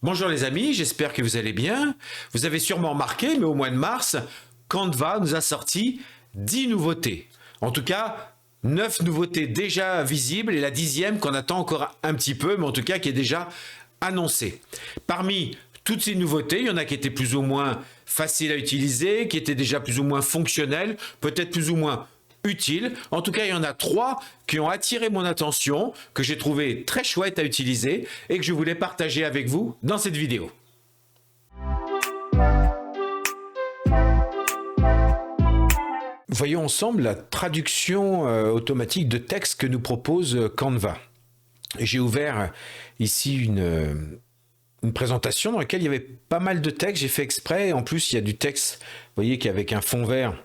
Bonjour les amis, j'espère que vous allez bien. Vous avez sûrement remarqué, mais au mois de mars, Canva nous a sorti 10 nouveautés. En tout cas, 9 nouveautés déjà visibles et la 10e qu'on attend encore un petit peu, mais en tout cas qui est déjà annoncée. Parmi toutes ces nouveautés, il y en a qui étaient plus ou moins faciles à utiliser, qui étaient déjà plus ou moins fonctionnelles, peut-être plus ou moins utiles. En tout cas, il y en a 3 qui ont attiré mon attention, que j'ai trouvé très chouette à utiliser et que je voulais partager avec vous dans cette vidéo. Voyons ensemble la traduction automatique de texte que nous propose Canva. J'ai ouvert ici une présentation dans laquelle il y avait pas mal de texte, j'ai fait exprès. En plus, il y a du texte, vous voyez, qui est avec un fond vert.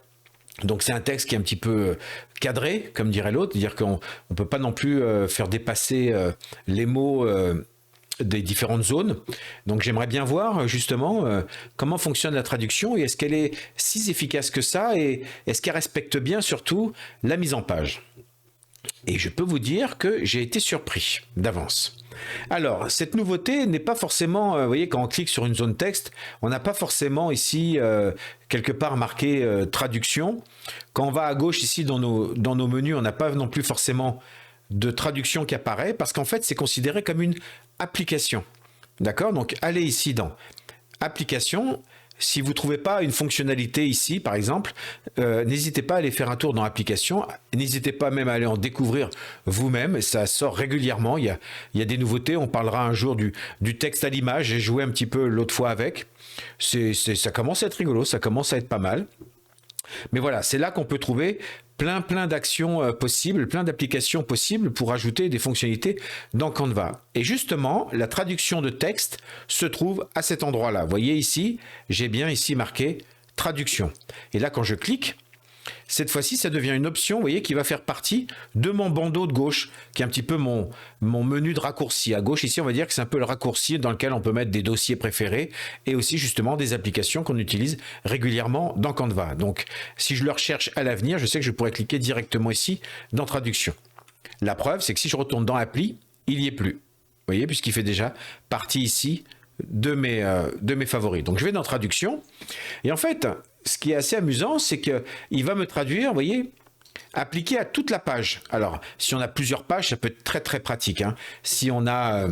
Donc c'est un texte qui est un petit peu cadré, comme dirait l'autre, c'est-à-dire qu'on ne peut pas non plus faire dépasser les mots des différentes zones. Donc j'aimerais bien voir justement comment fonctionne la traduction et est-ce qu'elle est si efficace que ça et est-ce qu'elle respecte bien surtout la mise en page. Et je peux vous dire que j'ai été surpris d'avance. Alors, cette nouveauté n'est pas forcément, vous voyez, quand on clique sur une zone texte, on n'a pas forcément ici, quelque part marqué traduction. Quand on va à gauche ici dans nos menus, on n'a pas non plus forcément de traduction qui apparaît, parce qu'en fait, c'est considéré comme une application. D'accord? Donc, allez ici dans Application. Si vous ne trouvez pas une fonctionnalité ici, par exemple, n'hésitez pas à aller faire un tour dans Application. N'hésitez pas même à aller en découvrir vous-même. Ça sort régulièrement. Il y a des nouveautés. On parlera un jour du texte à l'image. J'ai joué un petit peu l'autre fois avec. Ça commence à être rigolo. Ça commence à être pas mal. Mais voilà, c'est là qu'on peut trouver plein d'actions possibles, plein d'applications possibles pour ajouter des fonctionnalités dans Canva. Et justement, la traduction de texte se trouve à cet endroit-là. Vous voyez ici, j'ai bien ici marqué traduction. Et là, quand je clique, cette fois-ci, ça devient une option, vous voyez, qui va faire partie de mon bandeau de gauche, qui est un petit peu mon menu de raccourci. À gauche, ici, on va dire que c'est un peu le raccourci dans lequel on peut mettre des dossiers préférés et aussi justement des applications qu'on utilise régulièrement dans Canva. Donc, si je le recherche à l'avenir, je sais que je pourrais cliquer directement ici dans Traduction. La preuve, c'est que si je retourne dans Appli, il n'y est plus. Vous voyez, puisqu'il fait déjà partie ici de mes favoris. Donc, je vais dans Traduction et en fait, ce qui est assez amusant, c'est qu'il va me traduire, vous voyez, appliqué à toute la page. Alors, si on a plusieurs pages, ça peut être très pratique. Hein. Si on a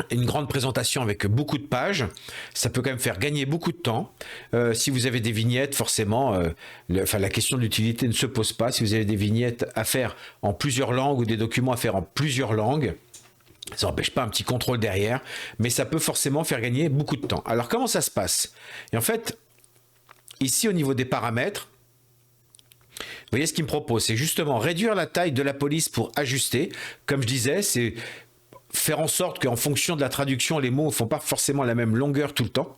une grande présentation avec beaucoup de pages, ça peut quand même faire gagner beaucoup de temps. Si vous avez des vignettes, forcément, la question de l'utilité ne se pose pas. Si vous avez des vignettes à faire en plusieurs langues ou des documents à faire en plusieurs langues, ça n'empêche pas un petit contrôle derrière, mais ça peut forcément faire gagner beaucoup de temps. Alors, comment ça se passe? Et en fait, ici, au niveau des paramètres, vous voyez ce qu'il me propose, c'est justement réduire la taille de la police pour ajuster. Comme je disais, c'est faire en sorte qu'en fonction de la traduction, les mots ne font pas forcément la même longueur tout le temps.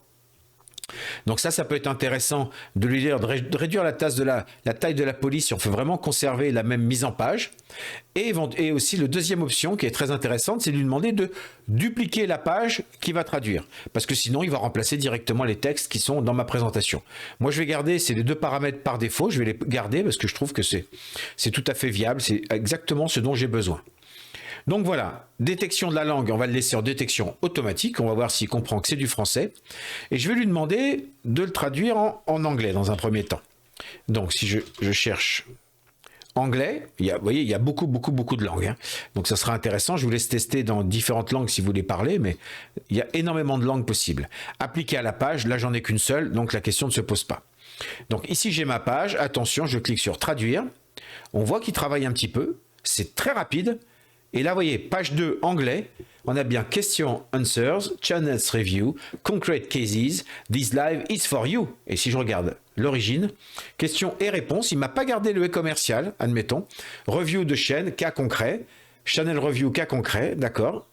Donc ça peut être intéressant de lui dire de réduire la taille de la police si on veut vraiment conserver la même mise en page. Et aussi, la deuxième option qui est très intéressante, c'est de lui demander de dupliquer la page qu'il va traduire. Parce que sinon, il va remplacer directement les textes qui sont dans ma présentation. Moi, je vais garder, c'est les deux paramètres par défaut, je vais les garder parce que je trouve que c'est tout à fait viable, c'est exactement ce dont j'ai besoin. Donc voilà, détection de la langue, on va le laisser en détection automatique, on va voir s'il comprend que c'est du français. Et je vais lui demander de le traduire en anglais dans un premier temps. Donc si je cherche anglais, vous voyez, il y a beaucoup de langues. Hein. Donc ça sera intéressant, je vous laisse tester dans différentes langues si vous voulez parler, mais il y a énormément de langues possibles. Appliquer à la page, là j'en ai qu'une seule, donc la question ne se pose pas. Donc ici j'ai ma page, attention, je clique sur traduire. On voit qu'il travaille un petit peu, c'est très rapide. Et là, vous voyez, page 2, anglais, on a bien question, answers, channels review, concrete cases, this live is for you. Et si je regarde l'origine, question et réponse, il ne m'a pas gardé le et commercial, admettons. Review de chaîne, cas concret. Channel review, cas concret, d'accord.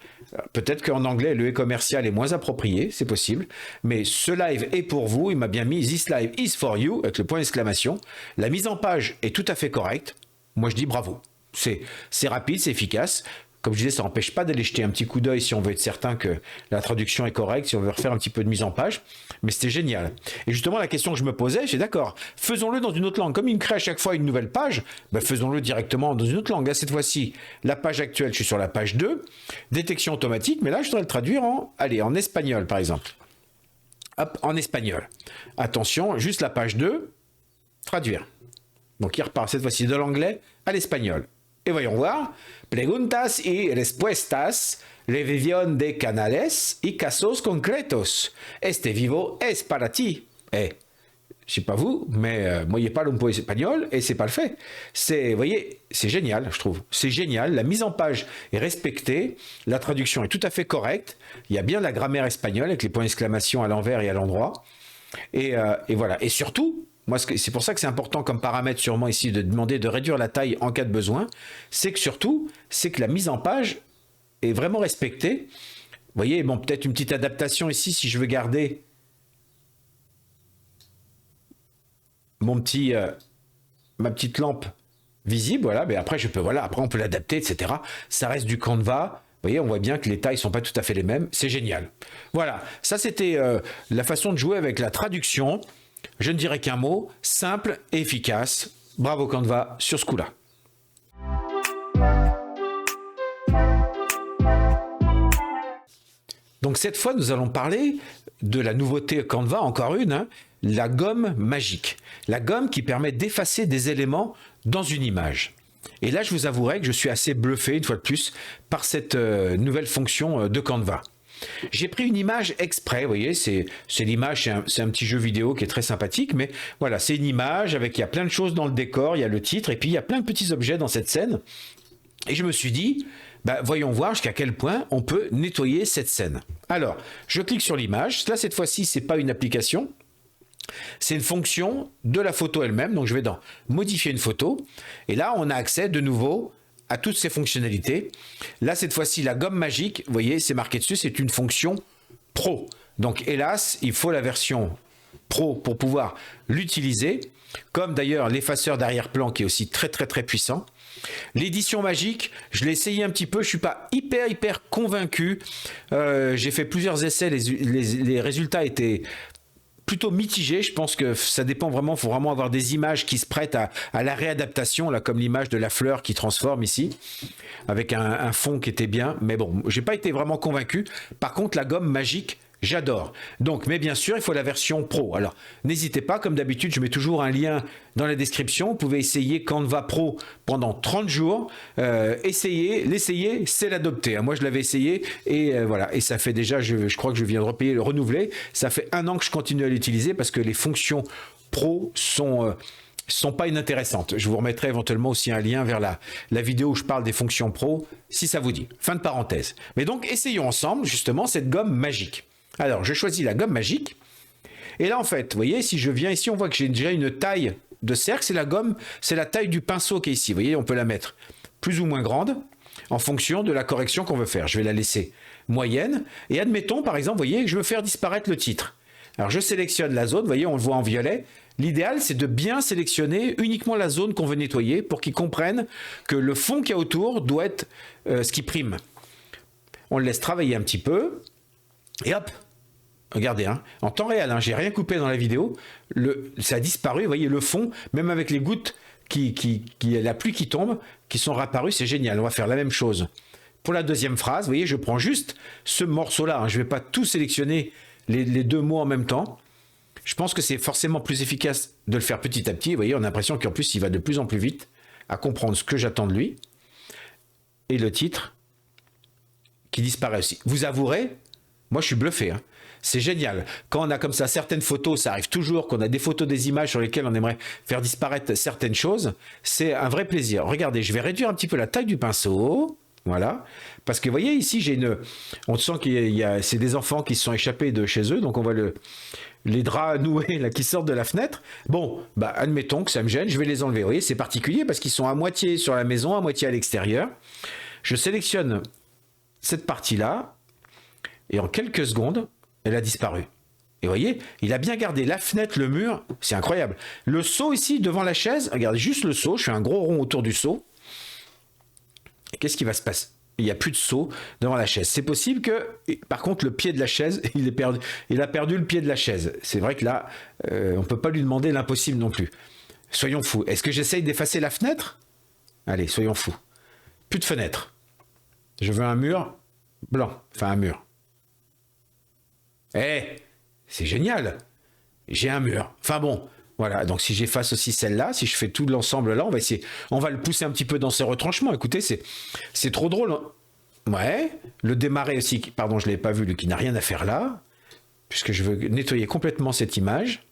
Peut-être qu'en anglais, le et commercial est moins approprié, c'est possible. Mais ce live est pour vous, il m'a bien mis this live is for you, avec le point d'exclamation. La mise en page est tout à fait correcte. Moi, je dis bravo. C'est rapide, c'est efficace. Comme je disais, ça n'empêche pas d'aller jeter un petit coup d'œil si on veut être certain que la traduction est correcte, si on veut refaire un petit peu de mise en page. Mais c'était génial. Et justement, la question que je me posais, j'ai d'accord, faisons-le dans une autre langue. Comme il me crée à chaque fois une nouvelle page, ben faisons-le directement dans une autre langue. Là, cette fois-ci, la page actuelle, je suis sur la page 2, détection automatique, mais là, je dois le traduire en espagnol, par exemple. Hop, en espagnol. Attention, juste la page 2, traduire. Donc, il repart cette fois-ci de l'anglais à l'espagnol. Et voyons voir. Preguntas y respuestas, revisión de canales y casos concretos. Este vivo es para ti. Eh, je sais pas vous, mais moi, il n'y a pas l'ompo espagnol et c'est pas le fait. Vous voyez, c'est génial, je trouve. C'est génial. La mise en page est respectée. La traduction est tout à fait correcte. Il y a bien la grammaire espagnole avec les points d'exclamation à l'envers et à l'endroit. Et voilà. Et surtout, moi, c'est pour ça que c'est important comme paramètre sûrement ici de demander de réduire la taille en cas de besoin. C'est que surtout, c'est que la mise en page est vraiment respectée. Vous voyez, bon, peut-être une petite adaptation ici si je veux garder ma petite lampe visible, voilà, mais après après on peut l'adapter, etc. Ça reste du Canva. Vous voyez, on voit bien que les tailles sont pas tout à fait les mêmes. C'est génial. Voilà, ça c'était la façon de jouer avec la traduction. Je ne dirais qu'un mot, simple et efficace. Bravo Canva sur ce coup-là. Donc cette fois, nous allons parler de la nouveauté Canva, encore une, la gomme magique. La gomme qui permet d'effacer des éléments dans une image. Et là, je vous avouerai que je suis assez bluffé, une fois de plus, par cette nouvelle fonction de Canva. J'ai pris une image exprès, vous voyez, c'est l'image, c'est un petit jeu vidéo qui est très sympathique, mais voilà, c'est une image avec, il y a plein de choses dans le décor, il y a le titre, et puis il y a plein de petits objets dans cette scène. Et je me suis dit, bah, voyons voir jusqu'à quel point on peut nettoyer cette scène. Alors, je clique sur l'image, là cette fois-ci, c'est pas une application, c'est une fonction de la photo elle-même, donc je vais dans modifier une photo, et là on a accès de nouveau à toutes ces fonctionnalités. Là, cette fois-ci, la gomme magique, vous voyez, c'est marqué dessus, c'est une fonction pro. Donc, hélas, il faut la version pro pour pouvoir l'utiliser, comme d'ailleurs l'effaceur d'arrière-plan qui est aussi très, très, très puissant. L'édition magique, je l'ai essayé un petit peu, je ne suis pas hyper convaincu. J'ai fait plusieurs essais, les résultats étaient plutôt mitigé. Je pense que ça dépend vraiment, il faut vraiment avoir des images qui se prêtent à la réadaptation, là, comme l'image de la fleur qui transforme ici, avec un fond qui était bien. Mais bon, j'ai pas été vraiment convaincu. Par contre, la gomme magique, j'adore. Donc, mais bien sûr, il faut la version pro. Alors, n'hésitez pas, comme d'habitude, je mets toujours un lien dans la description. Vous pouvez essayer Canva Pro pendant 30 jours. L'essayer, c'est l'adopter. Moi, je l'avais essayé et voilà. Et ça fait déjà, je crois que je viens de repayer le renouveler. Ça fait 1 an que je continue à l'utiliser parce que les fonctions pro sont pas inintéressantes. Je vous remettrai éventuellement aussi un lien vers la vidéo où je parle des fonctions pro, si ça vous dit. Fin de parenthèse. Mais donc, essayons ensemble, justement, cette gomme magique. Alors, je choisis la gomme magique. Et là, en fait, vous voyez, si je viens ici, on voit que j'ai déjà une taille de cercle. C'est la gomme, c'est la taille du pinceau qui est ici. Vous voyez, on peut la mettre plus ou moins grande en fonction de la correction qu'on veut faire. Je vais la laisser moyenne. Et admettons, par exemple, vous voyez, que je veux faire disparaître le titre. Alors, je sélectionne la zone. Vous voyez, on le voit en violet. L'idéal, c'est de bien sélectionner uniquement la zone qu'on veut nettoyer pour qu'ils comprennent que le fond qu'il y a autour doit être ce qui prime. On le laisse travailler un petit peu. Et hop, regardez, hein, en temps réel, hein, j'ai rien coupé dans la vidéo, ça a disparu, vous voyez le fond, même avec les gouttes, la pluie qui tombe, qui sont réapparues, c'est génial. On va faire la même chose. Pour la deuxième phrase, vous voyez, je prends juste ce morceau-là, hein, je ne vais pas tout sélectionner les deux mots en même temps. Je pense que c'est forcément plus efficace de le faire petit à petit. Vous voyez, on a l'impression qu'en plus, il va de plus en plus vite à comprendre ce que j'attends de lui. Et le titre qui disparaît aussi. Vous avouerez, moi, je suis bluffé. Hein. C'est génial. Quand on a comme ça certaines photos, ça arrive toujours qu'on a des photos, des images sur lesquelles on aimerait faire disparaître certaines choses. C'est un vrai plaisir. Regardez, je vais réduire un petit peu la taille du pinceau. Voilà. Parce que vous voyez, ici, on sent c'est des enfants qui se sont échappés de chez eux. Donc, on voit les draps noués là, qui sortent de la fenêtre. Bon, bah, admettons que ça me gêne. Je vais les enlever. Vous voyez, c'est particulier parce qu'ils sont à moitié sur la maison, à moitié à l'extérieur. Je sélectionne cette partie-là. Et en quelques secondes, elle a disparu. Et vous voyez, il a bien gardé la fenêtre, le mur, c'est incroyable. Le seau ici, devant la chaise, regardez juste le seau, je fais un gros rond autour du seau. Et qu'est-ce qui va se passer? il n'y a plus de saut devant la chaise. C'est possible que, par contre, le pied de la chaise, il a perdu le pied de la chaise. C'est vrai que là, on ne peut pas lui demander l'impossible non plus. Soyons fous. Est-ce que j'essaye d'effacer la fenêtre? Allez, soyons fous. Plus de fenêtre. Je veux un mur blanc. Enfin, un mur. Eh, c'est génial. J'ai un mur. Enfin bon, voilà. Donc si j'efface aussi celle-là, si je fais tout l'ensemble là, on va essayer. On va le pousser un petit peu dans ses retranchements. Écoutez, c'est trop drôle. Hein. Ouais. Le démarrer aussi. Pardon, je ne l'ai pas vu, lui, qui n'a rien à faire là. Puisque je veux nettoyer complètement cette image.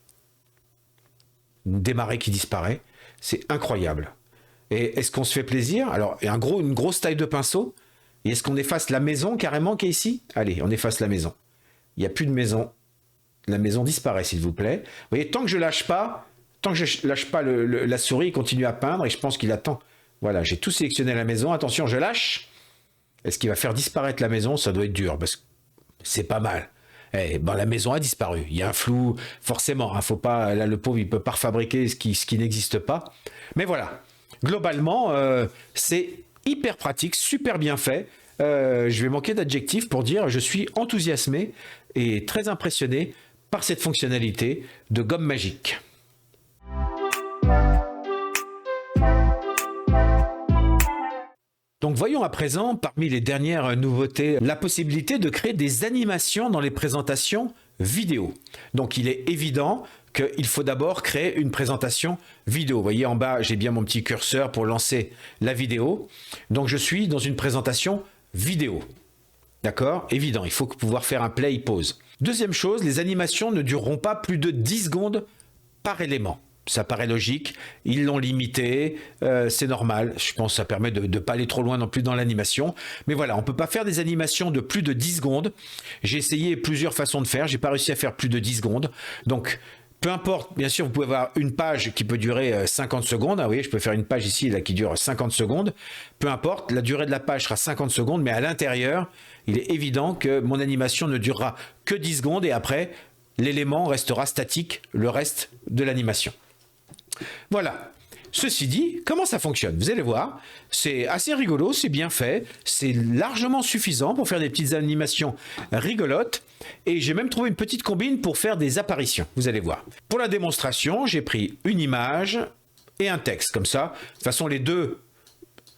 Démarrer qui disparaît. C'est incroyable. Et est-ce qu'on se fait plaisir? Alors, il y a une grosse taille de pinceau. Et est-ce qu'on efface la maison carrément qui est ici? Allez, on efface la maison. Il n'y a plus de maison. La maison disparaît, s'il vous plaît. Vous voyez, tant que je lâche pas la souris, il continue à peindre et je pense qu'il attend. Voilà, j'ai tout sélectionné la maison. Attention, je lâche. Est-ce qu'il va faire disparaître la maison? Ça doit être dur parce que c'est pas mal. Eh ben, la maison a disparu. Il y a un flou, forcément. Hein, faut pas, là, le pauvre, il peut pas refabriquer ce qui n'existe pas. Mais voilà. Globalement, c'est hyper pratique, super bien fait. Je vais manquer d'adjectifs pour dire je suis enthousiasmé et très impressionné par cette fonctionnalité de gomme magique. Donc voyons à présent, parmi les dernières nouveautés, la possibilité de créer des animations dans les présentations vidéo. Donc il est évident qu'il faut d'abord créer une présentation vidéo. Vous voyez en bas, j'ai bien mon petit curseur pour lancer la vidéo. Donc je suis dans une présentation vidéo. D'accord? Évident, il faut pouvoir faire un play pause. Deuxième chose, les animations ne dureront pas plus de 10 secondes par élément. Ça paraît logique, ils l'ont limité, c'est normal. Je pense que ça permet de ne pas aller trop loin non plus dans l'animation. Mais voilà, on ne peut pas faire des animations de plus de 10 secondes. J'ai essayé plusieurs façons de faire, j'ai pas réussi à faire plus de 10 secondes. Donc, peu importe, bien sûr, vous pouvez avoir une page qui peut durer 50 secondes. Ah, vous voyez, je peux faire une page ici là, qui dure 50 secondes. Peu importe, la durée de la page sera 50 secondes, mais à l'intérieur, il est évident que mon animation ne durera que 10 secondes et après, l'élément restera statique le reste de l'animation. Voilà. Ceci dit, comment ça fonctionne? Vous allez voir, c'est assez rigolo, c'est bien fait, c'est largement suffisant pour faire des petites animations rigolotes et j'ai même trouvé une petite combine pour faire des apparitions, vous allez voir. Pour la démonstration, j'ai pris une image et un texte, comme ça. De toute façon, les deux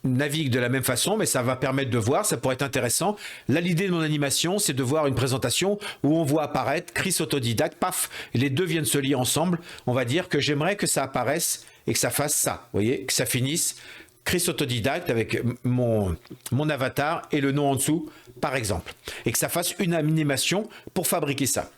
naviguent de la même façon, mais ça va permettre de voir, ça pourrait être intéressant. Là, l'idée de mon animation, c'est de voir une présentation où on voit apparaître Chris autodidacte, paf, et les deux viennent se lier ensemble. On va dire que j'aimerais que ça apparaisse et que ça fasse ça, vous voyez, que ça finisse Chris autodidacte avec mon avatar et le nom en dessous, par exemple, et que ça fasse une animation pour fabriquer ça.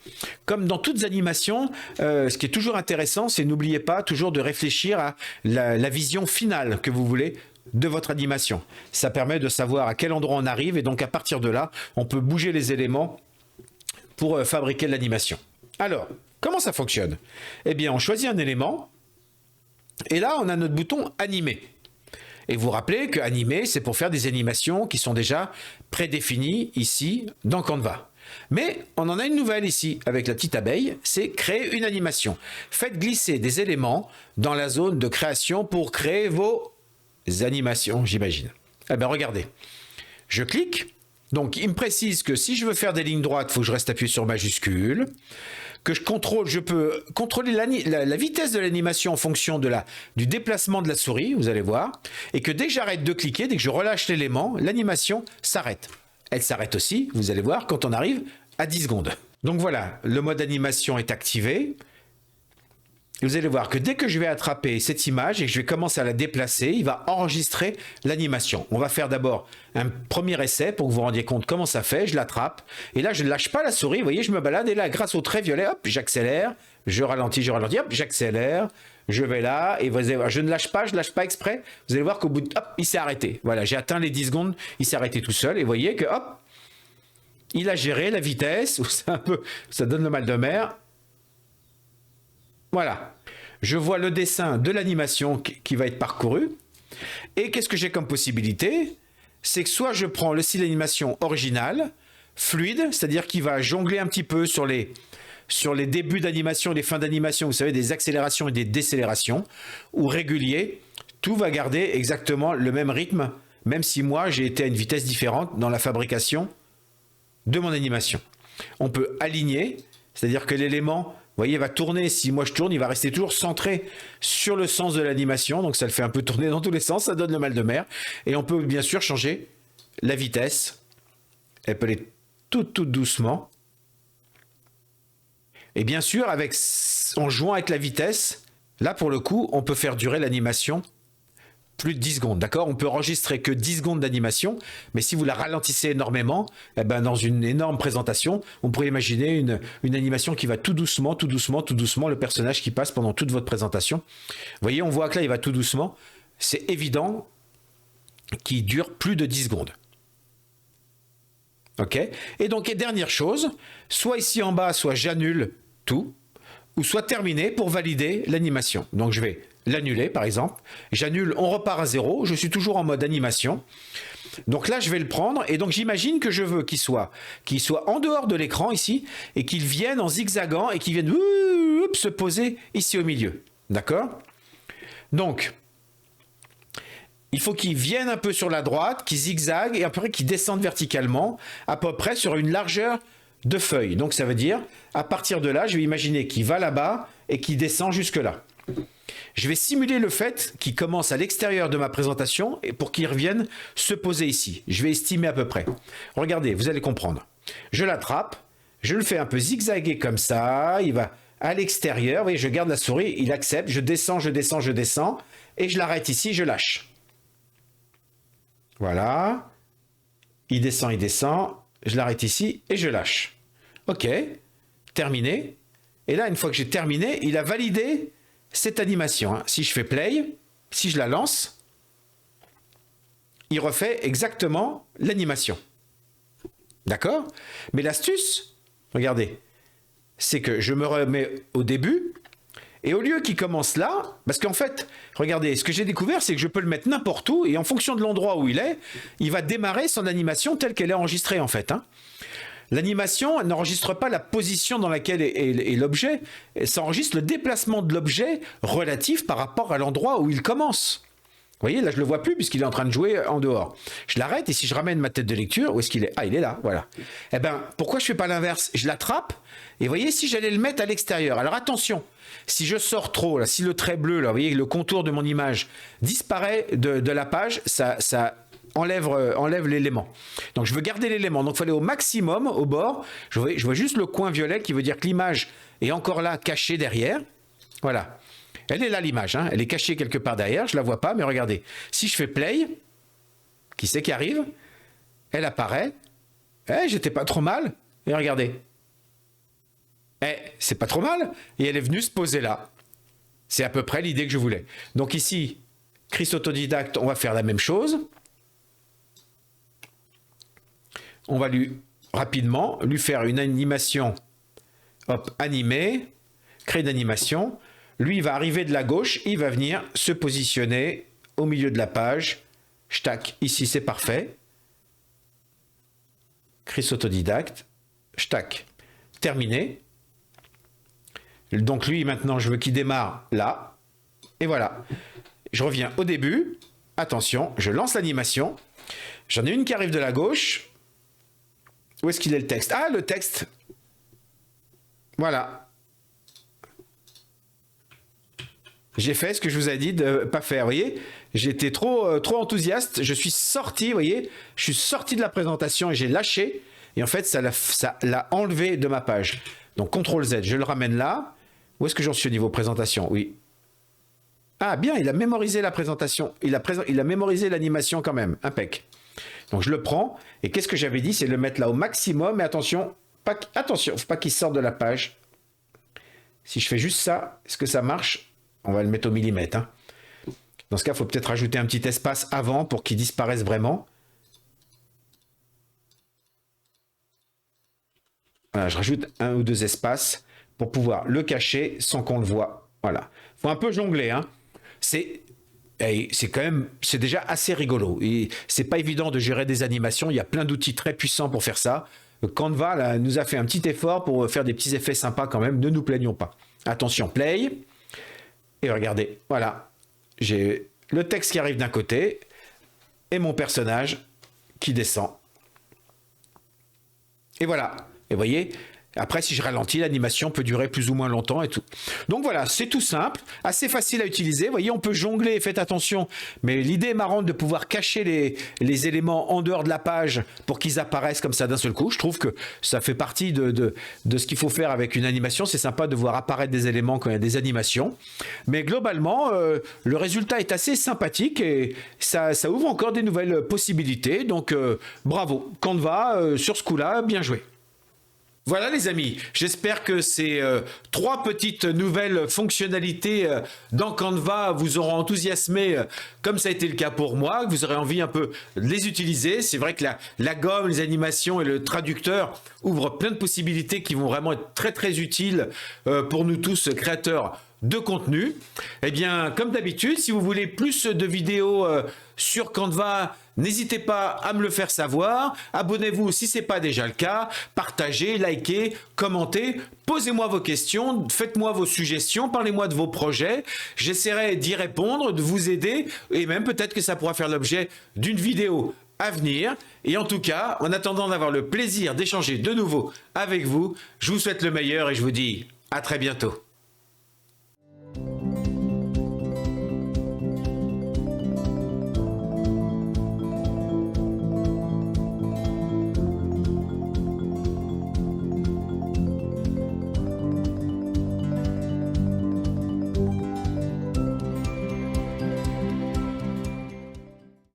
Comme dans toutes animations, ce qui est toujours intéressant, c'est n'oubliez pas toujours de réfléchir à la vision finale que vous voulez de votre animation. Ça permet de savoir à quel endroit on arrive et donc à partir de là, on peut bouger les éléments pour fabriquer l'animation. Alors, comment ça fonctionne? Eh bien, on choisit un élément et là, on a notre bouton animer. Et vous vous rappelez que animer, c'est pour faire des animations qui sont déjà prédéfinies ici dans Canva. Mais on en a une nouvelle ici avec la petite abeille, c'est créer une animation. Faites glisser des éléments dans la zone de création pour créer vos animations, j'imagine. Eh bien, regardez. Je clique. Donc, il me précise que si je veux faire des lignes droites, il faut que je reste appuyé sur majuscule. Que je peux contrôler la vitesse de l'animation en fonction du déplacement de la souris, vous allez voir. Et que dès que j'arrête de cliquer, dès que je relâche l'élément, l'animation s'arrête. Elle s'arrête aussi, vous allez voir, quand on arrive à 10 secondes. Donc voilà, le mode animation est activé. Et vous allez voir que dès que je vais attraper cette image et que je vais commencer à la déplacer, il va enregistrer l'animation. On va faire d'abord un premier essai pour que vous vous rendiez compte comment ça fait. Je l'attrape et là, je ne lâche pas la souris. Vous voyez, je me balade et là, grâce au trait violet, hop, j'accélère, je ralentis, hop, j'accélère, je vais là et vous allez voir, je ne lâche pas, je ne lâche pas exprès. Vous allez voir qu'au bout de, hop, il s'est arrêté. Voilà, j'ai atteint les 10 secondes, il s'est arrêté tout seul et vous voyez que, hop, il a géré la vitesse, ça donne le mal de mer. Voilà, je vois le dessin de l'animation qui va être parcouru. Et qu'est-ce que j'ai comme possibilité? C'est que soit je prends le style d'animation original, fluide, c'est-à-dire qu'il va jongler un petit peu sur les débuts d'animation et les fins d'animation, vous savez, des accélérations et des décélérations, ou régulier, tout va garder exactement le même rythme même si moi j'ai été à une vitesse différente dans la fabrication de mon animation. On peut aligner, c'est-à-dire que l'élément, vous voyez, va tourner. Si moi je tourne, il va rester toujours centré sur le sens de l'animation, donc ça le fait un peu tourner dans tous les sens, ça donne le mal de mer. Et on peut bien sûr changer la vitesse. Elle peut aller tout doucement. Et bien sûr, en jouant avec la vitesse, là pour le coup, on peut faire durer l'animation plus de 10 secondes, d'accord? On peut enregistrer que 10 secondes d'animation, mais si vous la ralentissez énormément, eh ben dans une énorme présentation, on pourrait imaginer une animation qui va tout doucement, le personnage qui passe pendant toute votre présentation. Vous voyez, on voit que là, il va tout doucement. C'est évident qu'il dure plus de 10 secondes. OK? Et donc, et dernière chose, soit ici en bas, soit j'annule tout, ou soit terminé pour valider l'animation. Donc, je vais l'annuler, par exemple. J'annule, on repart à 0. Je suis toujours en mode animation. Donc là, je vais le prendre. Et donc, j'imagine que je veux qu'il soit en dehors de l'écran, ici, et qu'il vienne en zigzagant, et qu'il vienne se poser ici au milieu. D'accord? Donc, il faut qu'il vienne un peu sur la droite, qu'il zigzague, et après qu'il descende verticalement, à peu près sur une largeur de feuille. Donc, ça veut dire, à partir de là, je vais imaginer qu'il va là-bas, et qu'il descend jusque-là. Je vais simuler le fait qu'il commence à l'extérieur de ma présentation et pour qu'il revienne se poser ici. Je vais estimer à peu près. Regardez, vous allez comprendre. Je l'attrape, je le fais un peu zigzaguer comme ça, il va à l'extérieur, vous voyez, je garde la souris, il accepte, je descends, et je l'arrête ici, je lâche. Voilà. Il descend, je l'arrête ici et je lâche. OK, terminé. Et là, une fois que j'ai terminé, il a validé cette animation. Si je fais play, si je la lance, il refait exactement l'animation. D'accord? Mais l'astuce, regardez, c'est que je me remets au début, et au lieu qu'il commence là, parce qu'en fait, regardez, ce que j'ai découvert, c'est que je peux le mettre n'importe où, et en fonction de l'endroit où il est, il va démarrer son animation telle qu'elle est enregistrée, en fait. L'animation n'enregistre pas la position dans laquelle est l'objet, ça enregistre le déplacement de l'objet relatif par rapport à l'endroit où il commence. Vous voyez, là je ne le vois plus puisqu'il est en train de jouer en dehors. Je l'arrête et si je ramène ma tête de lecture, où est-ce qu'il est? Ah, il est là, voilà. Eh bien, pourquoi je ne fais pas l'inverse? Je l'attrape et vous voyez, si j'allais le mettre à l'extérieur, alors attention, si je sors trop, là, si le trait bleu, là, vous voyez, le contour de mon image disparaît de la page, ça enlève l'élément. Donc je veux garder l'élément. Donc il faut aller au maximum au bord. Je vois juste le coin violet qui veut dire que l'image est encore là, cachée derrière. Voilà. Elle est là l'image. Elle est cachée quelque part derrière. Je ne la vois pas, mais regardez. Si je fais play, qui c'est qui arrive? Elle apparaît. J'étais pas trop mal. Et regardez. C'est pas trop mal. Et elle est venue se poser là. C'est à peu près l'idée que je voulais. Donc ici, Chris Autodidacte, on va faire la même chose. On va rapidement lui faire une animation, hop, animée, créer d'animation. Lui, il va arriver de la gauche, il va venir se positionner au milieu de la page. Tac, ici c'est parfait. Chris Autodidacte, tac, terminé. Donc lui, maintenant, je veux qu'il démarre là. Et voilà. Je reviens au début. Attention, je lance l'animation. J'en ai une qui arrive de la gauche. Où est-ce qu'il est le texte? Ah, le texte. Voilà. J'ai fait ce que je vous ai dit de ne pas faire, vous voyez? J'étais trop enthousiaste. Je suis sorti, vous voyez? Je suis sorti de la présentation et j'ai lâché. Et en fait, ça l'a enlevé de ma page. Donc, CTRL Z, je le ramène là. Où est-ce que j'en suis au niveau présentation? Oui. Ah, bien, il a mémorisé la présentation. Il a mémorisé l'animation quand même. Impec. Donc je le prends, et qu'est-ce que j'avais dit? C'est de le mettre là au maximum, mais attention, faut pas qu'il sorte de la page. Si je fais juste ça, est-ce que ça marche? On va le mettre au millimètre. Dans ce cas, il faut peut-être rajouter un petit espace avant pour qu'il disparaisse vraiment. Voilà, je rajoute 1 ou 2 espaces pour pouvoir le cacher sans qu'on le voit. Voilà. Il faut un peu jongler. C'est quand même, c'est déjà assez rigolo. Et c'est pas évident de gérer des animations. Il y a plein d'outils très puissants pour faire ça. Canva là, nous a fait un petit effort pour faire des petits effets sympas quand même. Ne nous plaignons pas. Attention, play. Et regardez, voilà. J'ai le texte qui arrive d'un côté. et mon personnage qui descend. Et voilà. Et vous voyez, après, si je ralentis, l'animation peut durer plus ou moins longtemps et tout. Donc voilà, c'est tout simple, assez facile à utiliser. Vous voyez, on peut jongler, faites attention. Mais l'idée est marrante de pouvoir cacher les éléments en dehors de la page pour qu'ils apparaissent comme ça d'un seul coup. Je trouve que ça fait partie de ce qu'il faut faire avec une animation. C'est sympa de voir apparaître des éléments quand il y a des animations. Mais globalement, le résultat est assez sympathique et ça ouvre encore des nouvelles possibilités. Donc bravo, Canva, sur ce coup-là, bien joué. Voilà les amis, j'espère que ces 3 petites nouvelles fonctionnalités dans Canva vous auront enthousiasmé comme ça a été le cas pour moi, que vous aurez envie un peu de les utiliser. C'est vrai que la gomme, les animations et le traducteur ouvrent plein de possibilités qui vont vraiment être très très utiles pour nous tous créateurs de contenu. Eh bien, comme d'habitude, si vous voulez plus de vidéos sur Canva, n'hésitez pas à me le faire savoir. Abonnez-vous si ce n'est pas déjà le cas. Partagez, likez, commentez. Posez-moi vos questions, faites-moi vos suggestions, parlez-moi de vos projets. J'essaierai d'y répondre, de vous aider et même peut-être que ça pourra faire l'objet d'une vidéo à venir. Et en tout cas, en attendant d'avoir le plaisir d'échanger de nouveau avec vous, je vous souhaite le meilleur et je vous dis à très bientôt.